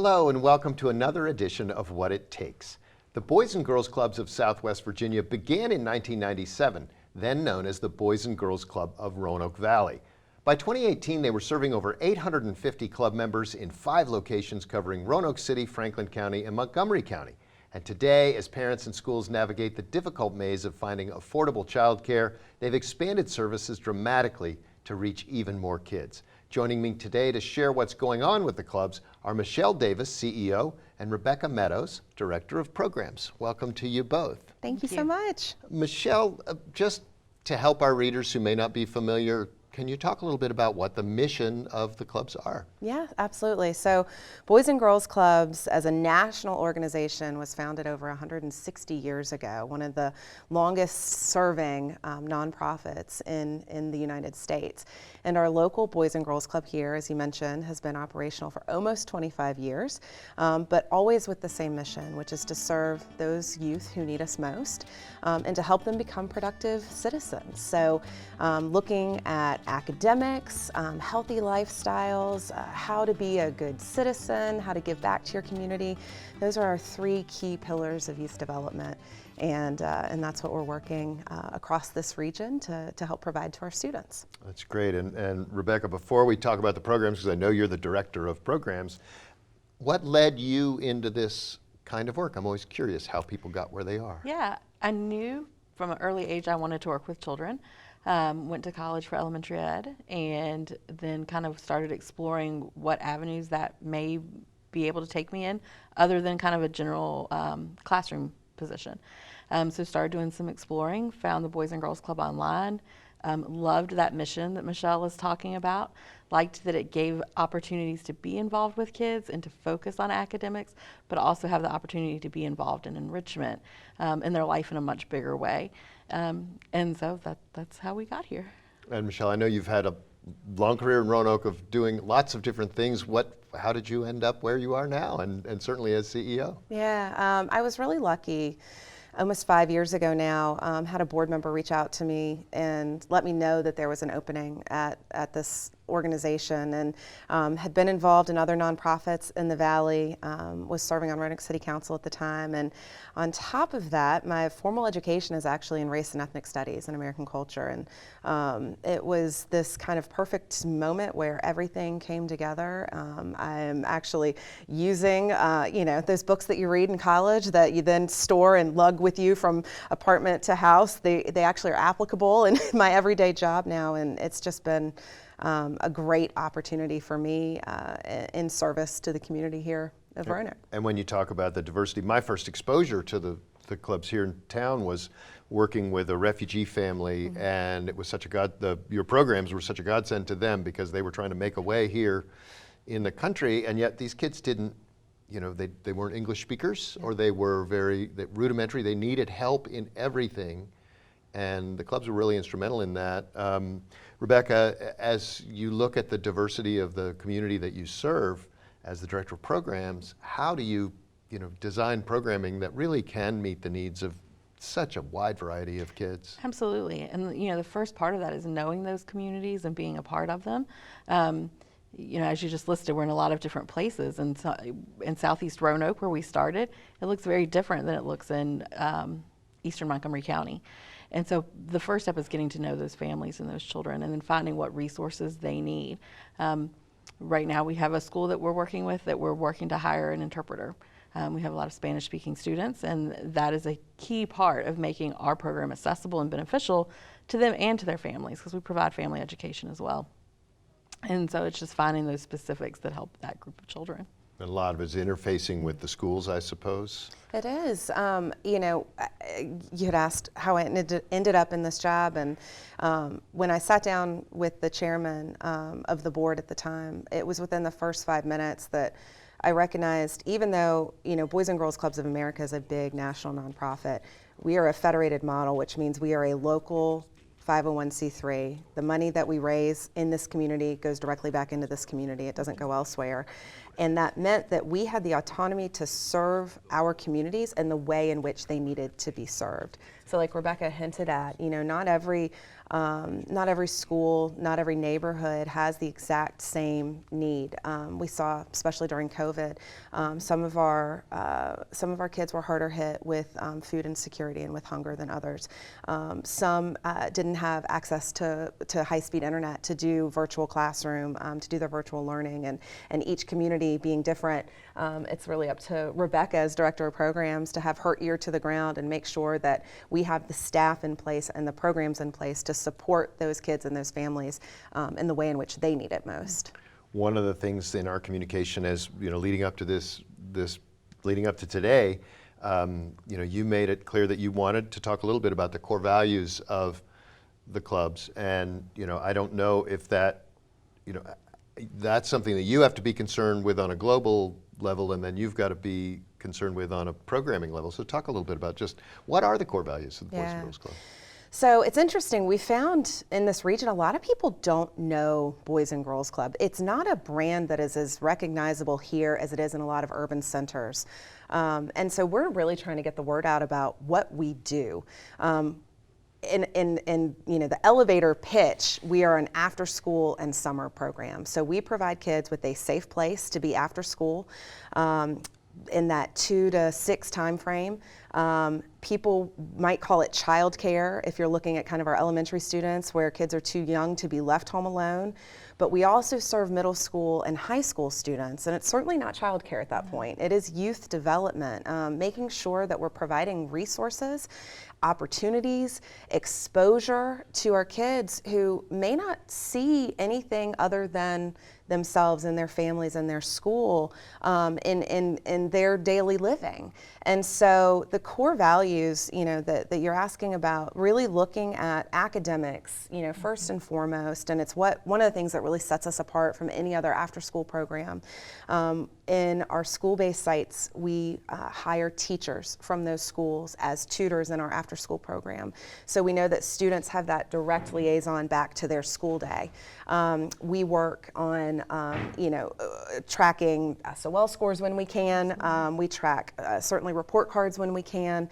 Hello and welcome to another edition of What It Takes. The Boys and Girls Clubs of Southwest Virginia began in 1997, then known as the Boys and Girls Club of Roanoke Valley. By 2018, they were serving over 850 club members in 5 locations covering Roanoke City, Franklin County, and Montgomery County. And today, as parents and schools navigate the difficult maze of finding affordable childcare, they've expanded services dramatically to reach even more kids. Joining me today to share what's going on with the clubs are Michelle Davis, CEO, and Rebekah Meadows, Director of Programs. Welcome to you both. Thank you so much. Michelle, just to help our readers who may not be familiar, can you talk a little bit about what the mission of the clubs are? Yeah, absolutely. So Boys and Girls Clubs as a national organization was founded over 160 years ago, one of the longest serving nonprofits in the United States. And our local Boys and Girls Club here, as you mentioned, has been operational for almost 25 years, but always with the same mission, which is to serve those youth who need us most and to help them become productive citizens. So looking at academics, healthy lifestyles, how to be a good citizen, how to give back to your community. Those are our 3 key pillars of youth development. And that's what we're working across this region to help provide to our students. That's great. And Rebekah, before we talk about the programs, because I know you're the Director of Programs, what led you into this kind of work? I'm always curious how people got where they are. Yeah, I knew from an early age I wanted to work with children. Went to college for elementary ed and then kind of started exploring what avenues that may be able to take me in other than kind of a general classroom position. So started doing some exploring, found the Boys and Girls Club online, loved that mission that Michelle was talking about, liked that it gave opportunities to be involved with kids and to focus on academics, but also have the opportunity to be involved in enrichment in their life in a much bigger way. And so that's how we got here. And Michelle, I know you've had a long career in Roanoke of doing lots of different things. How did you end up where you are now and certainly as CEO? Yeah, I was really lucky. Almost 5 years ago now, had a board member reach out to me and let me know that there was an opening at this organization, and had been involved in other nonprofits in the Valley, was serving on Roanoke City Council at the time. And on top of that, my formal education is actually in race and ethnic studies and American culture. And it was this kind of perfect moment where everything came together. I'm actually using, those books that you read in college that you then store and lug with you from apartment to house. They actually are applicable in my everyday job now, and it's just been a great opportunity for me in service to the community here of Roanoke. And when you talk about the diversity, my first exposure to the clubs here in town was working with a refugee family, and it was such your programs were such a godsend to them because they were trying to make a way here in the country, and yet these kids didn't, they weren't English speakers, or they were very rudimentary. They needed help in everything, and the clubs were really instrumental in that. Rebekah, as you look at the diversity of the community that you serve as the Director of Programs, how do you, design programming that really can meet the needs of such a wide variety of kids? Absolutely. And the first part of that is knowing those communities and being a part of them. As you just listed, we're in a lot of different places. And so in Southeast Roanoke, where we started, it looks very different than it looks in Eastern Montgomery County. And so the first step is getting to know those families and those children and then finding what resources they need. Right now we have a school that we're working with that we're working to hire an interpreter. We have a lot of Spanish-speaking students, and that is a key part of making our program accessible and beneficial to them and to their families, because we provide family education as well. And so it's just finding those specifics that help that group of children. And a lot of it's interfacing with the schools, I suppose. It is. You had asked how I ended up in this job, and when I sat down with the chairman of the board at the time, it was within the first 5 minutes that I recognized, even though Boys and Girls Clubs of America is a big national nonprofit, we are a federated model, which means we are a local 501c3. The money that we raise in this community goes directly back into this community. It doesn't go elsewhere. And that meant that we had the autonomy to serve our communities in the way in which they needed to be served. So like Rebekah hinted at, not every school, not every neighborhood has the exact same need. We saw, especially during COVID, some of our kids were harder hit with food insecurity and with hunger than others. Some didn't have access to high-speed internet to do virtual classroom, to do their virtual learning, and each community being different. It's really up to Rebekah as Director of Programs to have her ear to the ground and make sure that we have the staff in place and the programs in place to support those kids and those families in the way in which they need it most. One of the things in our communication as leading up to leading up to today, you made it clear that you wanted to talk a little bit about the core values of the clubs, and I don't know if that that's something that you have to be concerned with on a global level, and then you've got to be concerned with on a programming level. So talk a little bit about just what are the core values of the Boys and Girls Club? So it's interesting, we found in this region a lot of people don't know Boys and Girls Club. It's not a brand that is as recognizable here as it is in a lot of urban centers. And so we're really trying to get the word out about what we do. In the elevator pitch, we are an after school and summer program. So we provide kids with a safe place to be after school in that 2 to 6 time frame. People might call it childcare if you're looking at kind of our elementary students where kids are too young to be left home alone. But we also serve middle school and high school students, and it's certainly not childcare at that point. It is youth development, making sure that we're providing resources, opportunities, exposure to our kids who may not see anything other than themselves and their families and their school in their daily living. And so the core values, that you're asking about, really looking at academics, first and foremost, and it's one of the things that really sets us apart from any other after-school program. In our school-based sites, we hire teachers from those schools as tutors in our after-school program. So we know that students have that direct liaison back to their school day. We work on, tracking SOL scores when we can. We track certainly report cards when we can.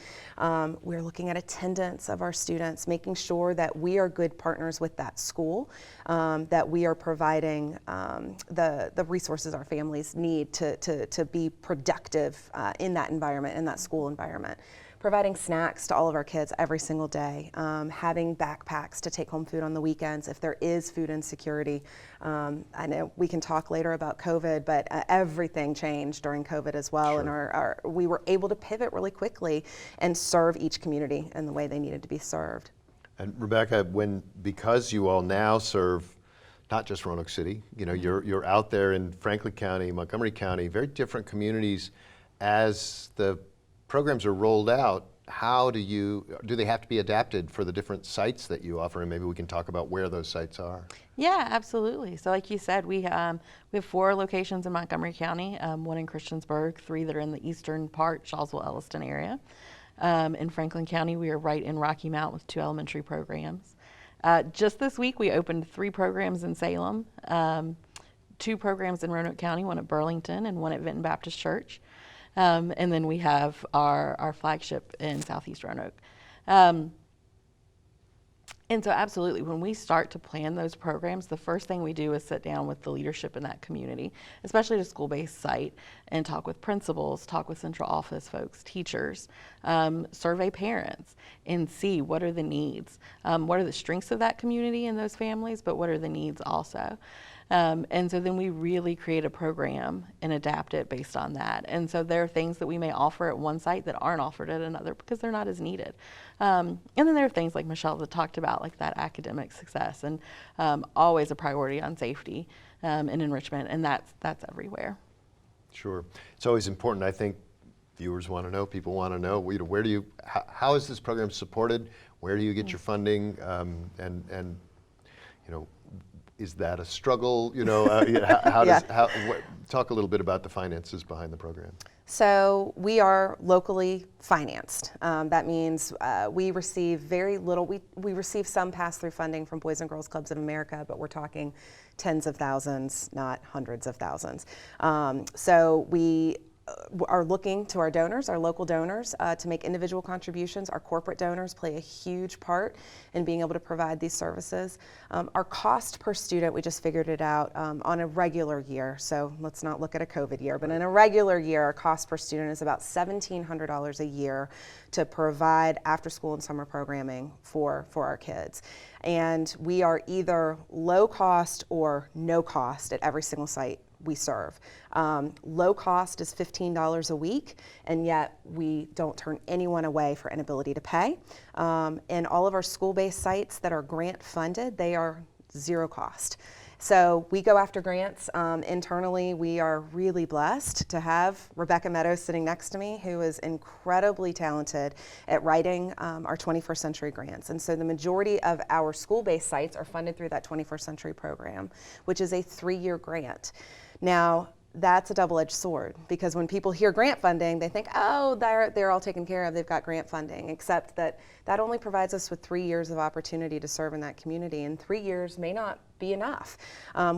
We're looking at attendance of our students, making sure that we are good partners with that school, that we are providing the resources our families need to be productive in that environment, in that school environment. Providing snacks to all of our kids every single day, having backpacks to take home food on the weekends if there is food insecurity. I know we can talk later about COVID, but everything changed during COVID as well. Sure. And we were able to pivot really quickly and serve each community in the way they needed to be served. And Rebekah, because you all now serve not just Roanoke City, you're out there in Franklin County, Montgomery County, very different communities. As the programs are rolled out, how do they have to be adapted for the different sites that you offer? And maybe we can talk about where those sites are. Yeah, absolutely. So like you said, we have 4 locations in Montgomery County, 1 in Christiansburg, 3 that are in the eastern part, Shawsville, Elliston area. In Franklin County, we are right in Rocky Mount with 2 elementary programs. Just this week, we opened 3 programs in Salem, 2 programs in Roanoke County, 1 at Burlington and 1 at Vinton Baptist Church. And then we have our flagship in Southeast Roanoke. And so absolutely, when we start to plan those programs, the first thing we do is sit down with the leadership in that community, especially at a school-based site, and talk with principals, talk with central office folks, teachers, survey parents, and see what are the needs. What are the strengths of that community and those families, but what are the needs also? And so then we really create a program and adapt it based on that. And so there are things that we may offer at one site that aren't offered at another because they're not as needed. And then there are things like Michelle had talked about, like that academic success, and always a priority on safety and enrichment, and that's everywhere. Sure. It's always important, I think. Viewers want to know, people want to know, where do you, how is this program supported? Where do you get your funding? And is that a struggle? Talk a little bit about the finances behind the program. So we are locally financed. That means we receive very little. We receive some pass-through funding from Boys and Girls Clubs of America, but we're talking tens of thousands, not hundreds of thousands. So we are looking to our donors, our local donors, to make individual contributions. Our corporate donors play a huge part in being able to provide these services. Our cost per student, we just figured it out on a regular year, so let's not look at a COVID year, but in a regular year, our cost per student is about $1,700 a year to provide after school and summer programming for our kids. And we are either low cost or no cost at every single site we serve. Low cost is $15 a week, and yet we don't turn anyone away for inability to pay. And all of our school-based sites that are grant funded, they are zero cost. So we go after grants. Internally, we are really blessed to have Rebekah Meadows sitting next to me, who is incredibly talented at writing our 21st Century grants. And so the majority of our school-based sites are funded through that 21st Century program, which is a 3-year grant. Now, that's a double-edged sword, because when people hear grant funding, they think, oh, they're all taken care of, they've got grant funding, except that that only provides us with 3 years of opportunity to serve in that community, and 3 years may not be enough.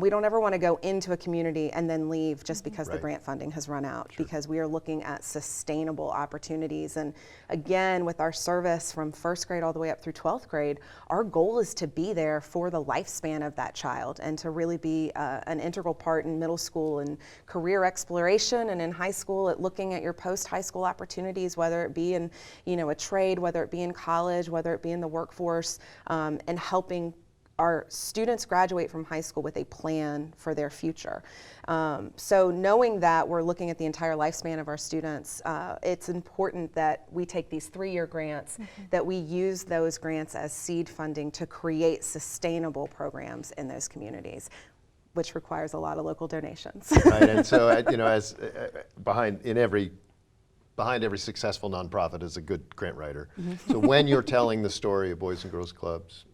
We don't ever want to go into a community and then leave just because the grant funding has run out, because we are looking at sustainable opportunities. And again, with our service from 1st grade all the way up through 12th grade, our goal is to be there for the lifespan of that child and to really be an integral part in middle school and career exploration, and in high school at looking at your post-high school opportunities, whether it be in a trade, whether it be in college, whether it be in the workforce, and helping our students graduate from high school with a plan for their future. So knowing that we're looking at the entire lifespan of our students, it's important that we take these 3-year grants, that we use those grants as seed funding to create sustainable programs in those communities, which requires a lot of local donations. Right, and so as behind every successful nonprofit is a good grant writer. So when you're telling the story of Boys and Girls Clubs,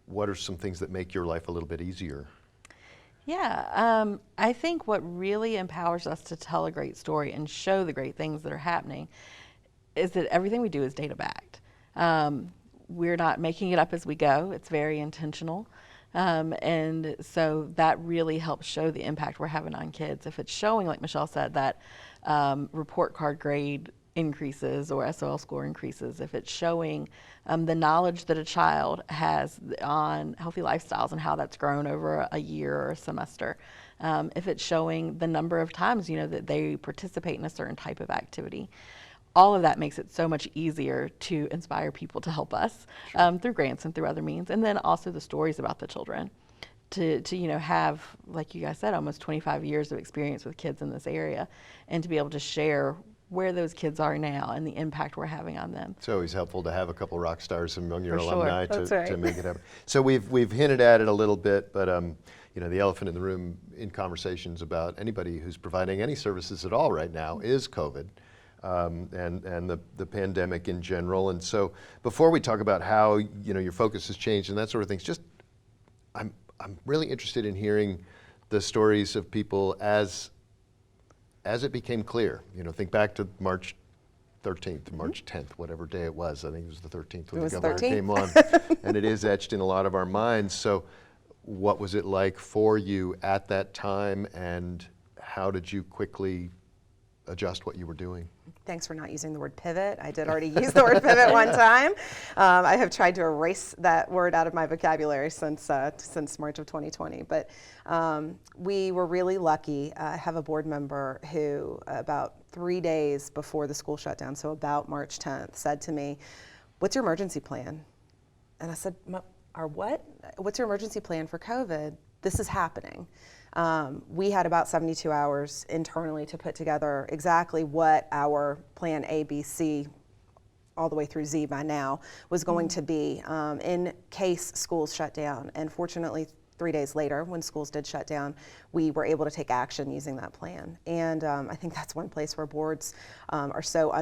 what are some things that make your life a little bit easier? Yeah, I think what really empowers us to tell a great story and show the great things that are happening is that everything we do is data backed. We're not making it up as we go. It's very intentional. And so that really helps show the impact we're having on kids. If it's showing, like Michelle said, that report card grade increases or SOL score increases, if it's showing the knowledge that a child has on healthy lifestyles and how that's grown over a year or a semester, if it's showing the number of times that they participate in a certain type of activity, all of that makes it so much easier to inspire people to help us through grants and through other means. And then also the stories about the children. To have, like you guys said, almost 25 years of experience with kids in this area, and to be able to share where those kids are now and the impact we're having on them. It's always helpful to have a couple rock stars among your For sure. alumni That's to right. make it happen. So we've hinted at it a little bit, but the elephant in the room in conversations about anybody who's providing any services at all right now is COVID. And the pandemic in general. And so before we talk about how your focus has changed and that sort of things, just I'm really interested in hearing the stories of people as it became clear. Think back to March 13th, March 10th, whatever day it was. I think it was the 13th when the governor came on, and it is etched in a lot of our minds. So what was it like for you at that time, and how did you quickly adjust what you were doing? Thanks for not using the word pivot. I did already use the word pivot one time. I have tried to erase that word out of my vocabulary since March of 2020. But we were really lucky. I have a board member who, about 3 days before the school shut down, so about March 10th, said to me, "What's your emergency plan?" And I said, "Our what? What's your emergency plan for COVID? This is happening." We had about 72 hours internally to put together exactly what our plan A, B, C, all the way through Z by now, was going to be in case schools shut down. And fortunately, 3 days later, when schools did shut down, we were able to take action using that plan. And I think that's one place where boards are so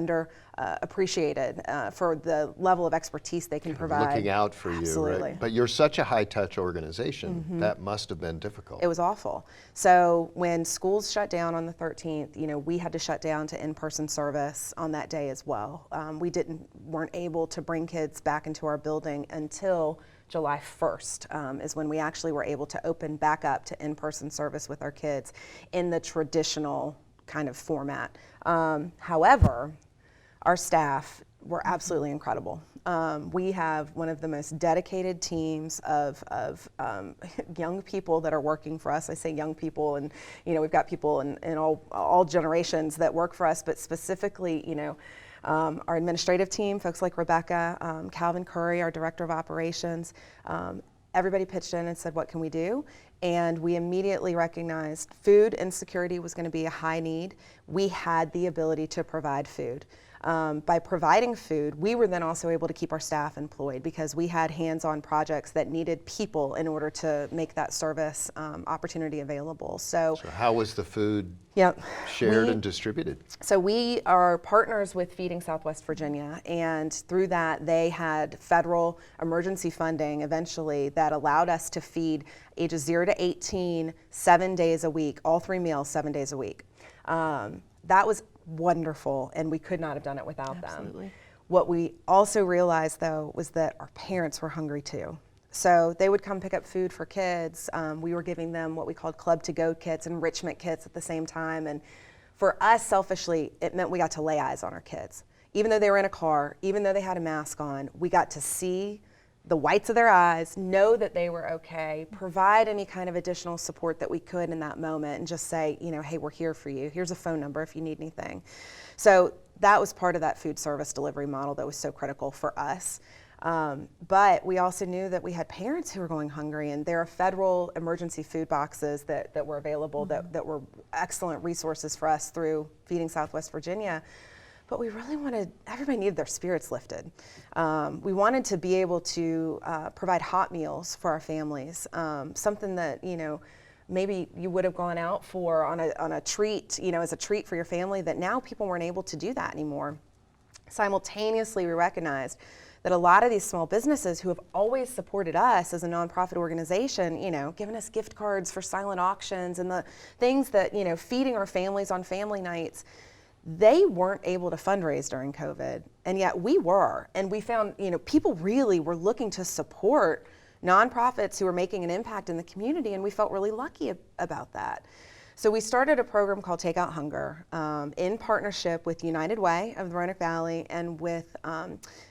appreciated for the level of expertise they can provide. Looking out for Absolutely. you, right? But you're such a high-touch organization. That must have been difficult. It was awful. So when schools shut down on the 13th, we had to shut down to in-person service on that day as well. We weren't able to bring kids back into our building until July 1st is when we actually were able to open back up to in-person service with our kids in the traditional kind of format. However, our staff were absolutely incredible. We have one of the most dedicated teams of young people that are working for us. I say young people, and we've got people in all generations that work for us, but specifically, our administrative team, folks like Rebekah, Calvin Curry, our director of operations, everybody pitched in and said, what can we do? And we immediately recognized food insecurity was going to be a high need. We had the ability to provide food. By providing food, we were then also able to keep our staff employed because we had hands-on projects that needed people in order to make that service opportunity available. So how was the food shared and distributed? So we are partners with Feeding Southwest Virginia, and through that they had federal emergency funding eventually that allowed us to feed ages 0 to 18 7 days a week, all 3 meals 7 days a week. That was wonderful, and we could not have done it without them. What we also realized, though, was that our parents were hungry too. So they would come pick up food for kids. We were giving them what we called Club to Go kits, enrichment kits at the same time. And for us, selfishly, it meant we got to lay eyes on our kids. Even though they were in a car, even though they had a mask on, we got to see the whites of their eyes, know that they were okay, provide any kind of additional support that we could in that moment, and just say, hey, we're here for you. Here's a phone number if you need anything. So that was part of that food service delivery model that was so critical for us. But we also knew that we had parents who were going hungry, and there are federal emergency food boxes that were available that were excellent resources for us through Feeding Southwest Virginia. But we really everybody needed their spirits lifted. We wanted to be able to provide hot meals for our families, something that, maybe you would have gone out for on a treat, as a treat for your family, that now people weren't able to do that anymore. Simultaneously, we recognized that a lot of these small businesses who have always supported us as a nonprofit organization, giving us gift cards for silent auctions and the things that, feeding our families on family nights, they weren't able to fundraise during COVID, and yet we were. And we found, people really were looking to support nonprofits who were making an impact in the community, and we felt really lucky about that. So we started a program called Take Out Hunger in partnership with United Way of the Roanoke Valley and with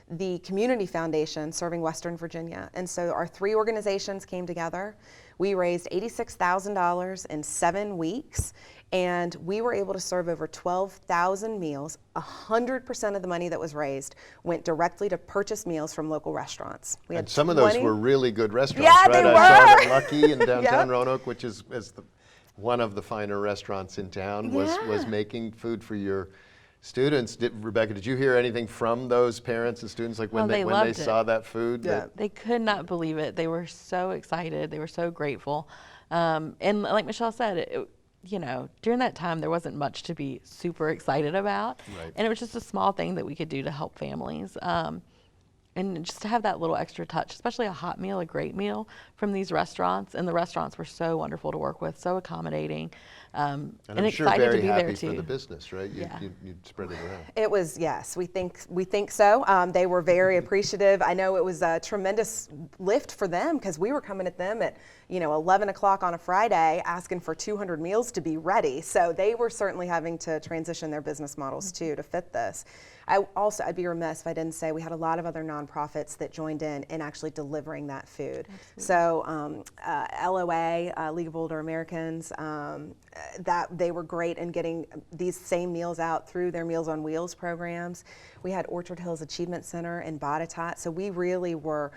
the Community Foundation serving Western Virginia. And so our 3 organizations came together. We raised $86,000 in 7 weeks, and we were able to serve over 12,000 meals. 100% of the money that was raised went directly to purchase meals from local restaurants. We had and some of those were really good restaurants, yeah, right? They were. I saw that Lucky in downtown Yep. Roanoke, which is one of the finer restaurants in town, was making food for your students. Rebekah, did you hear anything from those parents and students, like when they saw that food? Yeah. They could not believe it. They were so excited. They were so grateful. And like Michelle said, during that time, there wasn't much to be super excited about. Right. And it was just a small thing that we could do to help families. And just to have that little extra touch, especially a hot meal, a great meal from these restaurants. And the restaurants were so wonderful to work with, so accommodating. And I'm sure excited very to be happy there too. for the business, right? You spread it around. It was, yes, we think so. They were very appreciative. I know it was a tremendous lift for them because we were coming at them at 11 o'clock on a Friday asking for 200 meals to be ready. So they were certainly having to transition their business models too to fit this. I'd be remiss if I didn't say we had a lot of other nonprofits that joined in actually delivering that food. Absolutely. So LOA, League of Older Americans, that they were great in getting these same meals out through their Meals on Wheels programs. We had Orchard Hills Achievement Center in Botetourt. So we really were,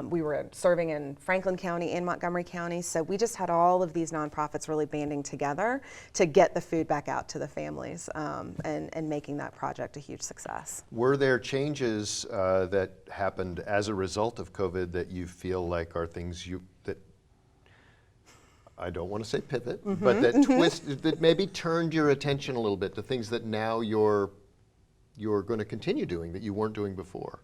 we were serving in Franklin County and Montgomery County. So we just had all of these nonprofits really banding together to get the food back out to the families and making that project a huge success. Were there changes that happened as a result of COVID that you feel like are things that I don't want to say pivot, but that twist that maybe turned your attention a little bit to things that now you're going to continue doing that you weren't doing before?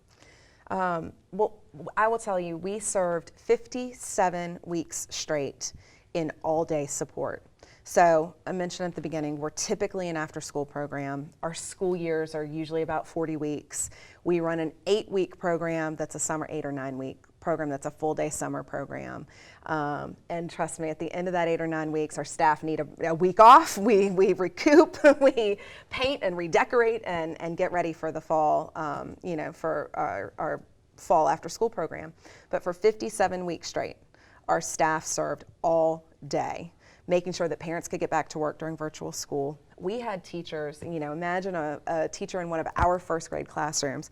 Well, I will tell you, we served 57 weeks straight in all-day support. So I mentioned at the beginning, we're typically an after-school program. Our school years are usually about 40 weeks. We run an 8-week program that's a summer, 8 or 9 week program that's a full-day summer program. And trust me, at the end of that 8 or 9 weeks, our staff need a week off. We recoup, we paint and redecorate and get ready for the fall, for our fall after-school program. But for 57 weeks straight, our staff served all day, making sure that parents could get back to work during virtual school. We had teachers, imagine a teacher in one of our first grade classrooms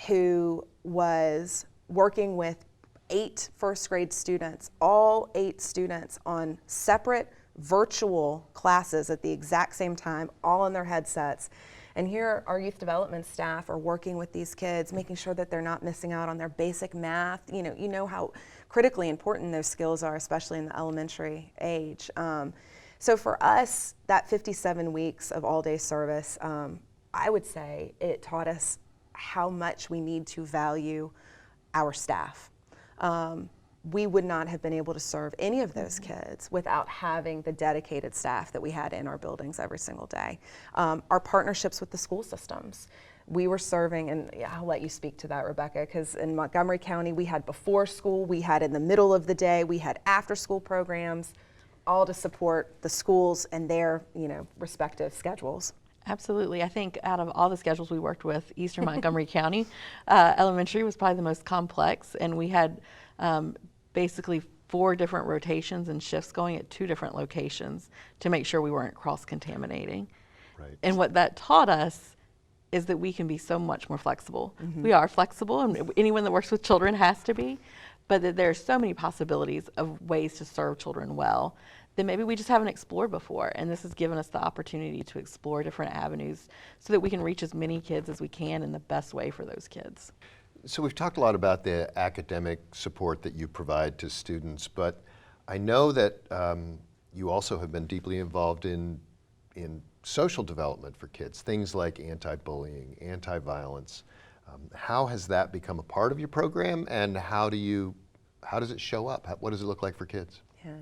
who was working with 8 first grade students, all 8 students on separate virtual classes at the exact same time, all on their headsets. And here our youth development staff are working with these kids, making sure that they're not missing out on their basic math. You know how critically important those skills are, especially in the elementary age. So for us, that 57 weeks of all-day service, I would say it taught us how much we need to value our staff. We would not have been able to serve any of those kids without having the dedicated staff that we had in our buildings every single day. Our partnerships with the school systems. We were serving, and I'll let you speak to that, Rebekah, because in Montgomery County, we had before school, we had in the middle of the day, we had after school programs, all to support the schools and their, respective schedules. Absolutely. I think out of all the schedules we worked with, Eastern Montgomery County Elementary was probably the most complex, and we had basically 4 different rotations and shifts going at 2 different locations to make sure we weren't cross-contaminating. Right. And what that taught us is that we can be so much more flexible. We are flexible, and anyone that works with children has to be, but that there are so many possibilities of ways to serve children well that maybe we just haven't explored before. And this has given us the opportunity to explore different avenues so that we can reach as many kids as we can in the best way for those kids. So we've talked a lot about the academic support that you provide to students, but I know that you also have been deeply involved in social development for kids, things like anti-bullying, anti-violence. How has that become a part of your program, and how does it show up? What does it look like for kids? Yeah.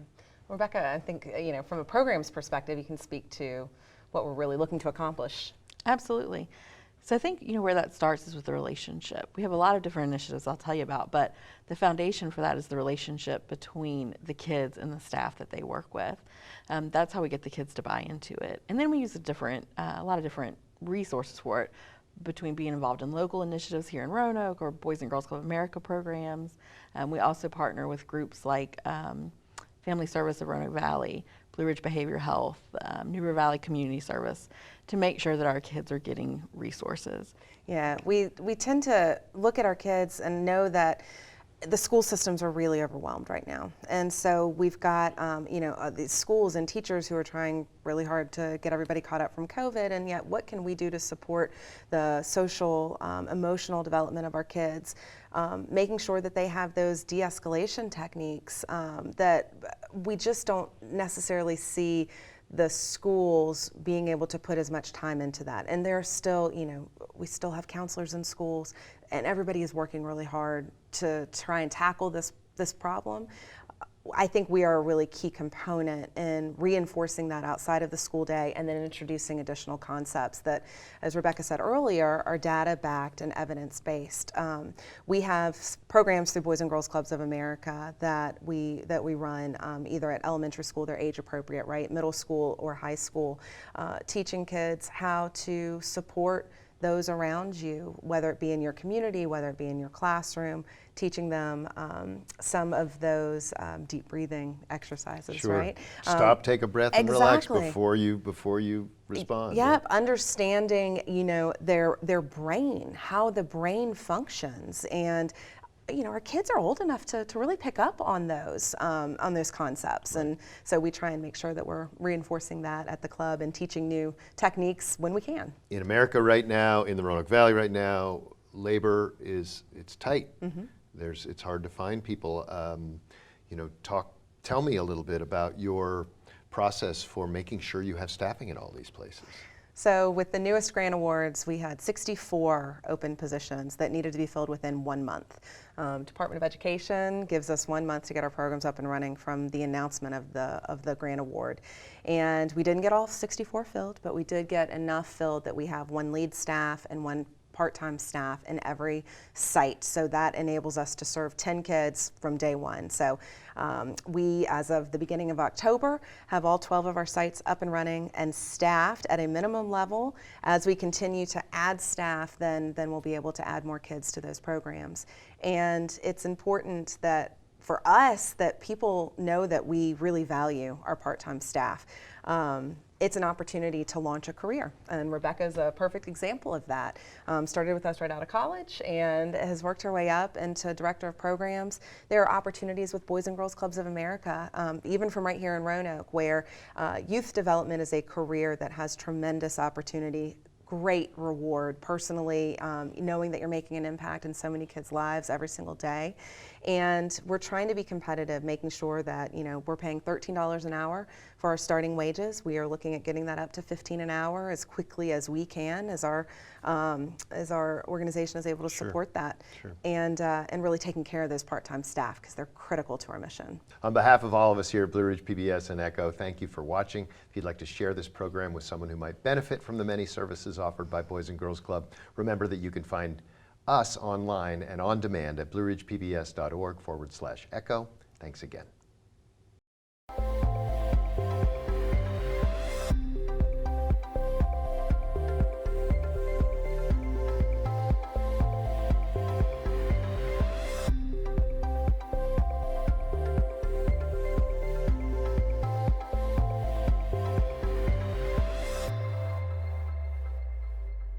Rebekah, I think, from a program's perspective, you can speak to what we're really looking to accomplish. Absolutely. So I think, where that starts is with the relationship. We have a lot of different initiatives I'll tell you about, but the foundation for that is the relationship between the kids and the staff that they work with. That's how we get the kids to buy into it. And then we use a lot of different resources for it, between being involved in local initiatives here in Roanoke or Boys and Girls Club of America programs. We also partner with groups like Family Service of Roanoke Valley, Blue Ridge Behavioral Health, New River Valley Community Service, to make sure that our kids are getting resources. Yeah, we tend to look at our kids and know that the school systems are really overwhelmed right now. And so we've got, these schools and teachers who are trying really hard to get everybody caught up from COVID, and yet what can we do to support the social, emotional development of our kids? Making sure that they have those de-escalation techniques that we just don't necessarily see the schools being able to put as much time into that. And there's still, we still have counselors in schools, and everybody is working really hard to try and tackle this problem. I think we are a really key component in reinforcing that outside of the school day, and then introducing additional concepts that, as Rebekah said earlier, are data-backed and evidence-based. We have programs through Boys and Girls Clubs of America that we run either at elementary school, they're age appropriate, right, middle school or high school, teaching kids how to support those around you, whether it be in your community, whether it be in your classroom, teaching them some of those deep breathing exercises, Sure. right? Stop, take a breath, and relax Exactly. before you respond. Yep, right? understanding, their brain, how the brain functions, and our kids are old enough to really pick up on those concepts. Right. And so we try and make sure that we're reinforcing that at the club and teaching new techniques when we can. In America right now, in the Roanoke Valley right now, labor it's tight. Mm-hmm. It's hard to find people. tell me a little bit about your process for making sure you have staffing in all these places. So with the newest grant awards, we had 64 open positions that needed to be filled within 1 month. Department of Education gives us 1 month to get our programs up and running from the announcement of the grant award. And we didn't get all 64 filled, but we did get enough filled that we have 1 lead staff and 1 part-time staff in every site. So that enables us to serve 10 kids from day one. So we, as of the beginning of October, have all 12 of our sites up and running and staffed at a minimum level. As we continue to add staff, then we'll be able to add more kids to those programs. And it's important that for us that people know that we really value our part-time staff. It's an opportunity to launch a career, and Rebekah is a perfect example of that. Started with us right out of college and has worked her way up into director of programs. There are opportunities with Boys and Girls Clubs of America, even from right here in Roanoke, where youth development is a career that has tremendous opportunity, great reward personally, knowing that you're making an impact in so many kids' lives every single day. And we're trying to be competitive, making sure that we're paying $13 an hour for our starting wages. We are looking at getting that up to $15 an hour as quickly as we can, as our organization is able to support that, and really taking care of those part-time staff because they're critical to our mission. On behalf of all of us here at Blue Ridge PBS and Echo, thank you for watching. If you'd like to share this program with someone who might benefit from the many services offered by Boys and Girls Club, remember that you can find us online and on demand at blueridgepbs.org/echo. Thanks again.